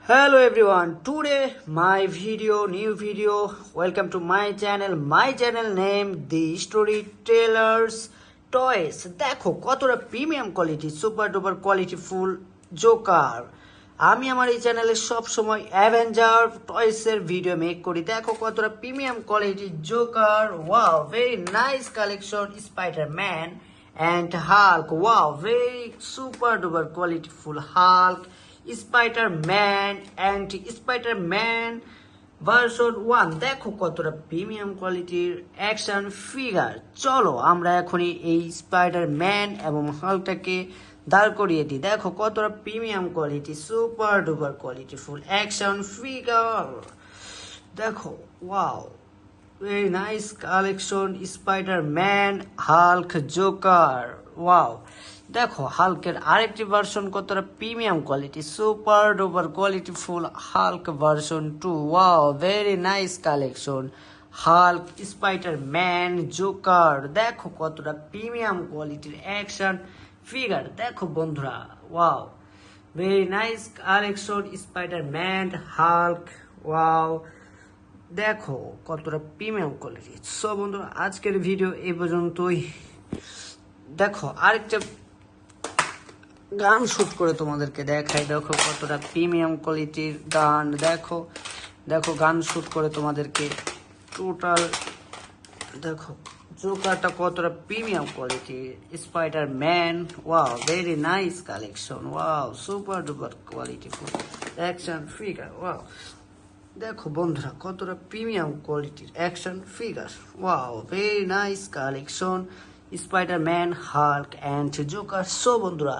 Hello everyone, today new video, welcome to my channel name The Storytellers Toys. দেখো কতটা premium quality super duper quality ফুল Joker. আমি আমার এই চ্যানেলে সব সময় অ্যাভেঞ্জার টয়েসের ভিডিও মেক করি। দেখো কতটা premium quality Joker. Wow, very nice collection. Spiderman and Hulk. Wow, very super duper quality full Hulk, Spider-Man and Spider-Man version 1। দেখো কতটা প্রিমিয়াম কোয়ালিটির অ্যাকশন ফিগার। চলো আমরা এখনই এই স্পাইডারম্যান এবং হাল্কটাকে দাঁড় করিয়ে দিই। দেখো কতটা premium quality super duper quality full action figure. দেখো wow, very nice collection Spiderman Hulk Joker. Wow, দেখো হাল্কের আরেকটি ভার্সন কতটা premium quality super duper quality full Hulk version 2। Wow, very nice collection Hulk Spiderman Joker. দেখো কতটা premium কোয়ালিটির action figure. দেখো বন্ধুরা, wow, very nice collection Spiderman Hulk. Wow, দেখো কতটা প্রিমিয়াম কোয়ালিটি। সো বন্ধুরা, আজকের ভিডিও এই পর্যন্তই। দেখো আরেকটা গান শুট করে তোমাদেরকে দেখাই। দেখো কতটা প্রিমিয়াম কোয়ালিটির গান। দেখো দেখো গান শুট করে তোমাদেরকে টোটাল দেখো জোকারটা কতটা premium quality Spiderman. Wow, very nice collection. Wow, super duper quality full action figure. Wow, দেখো বন্ধুরা কতটা প্রিমিয়াম কোয়ালিটির action figure. Wow, very nice collection Spiderman Hulk and Joker. So বন্ধুরা,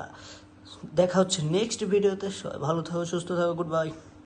দেখা হচ্ছে নেক্সট ভিডিওতে। সবাই ভালো থাকো, সুস্থ থাকো, গুড বাই।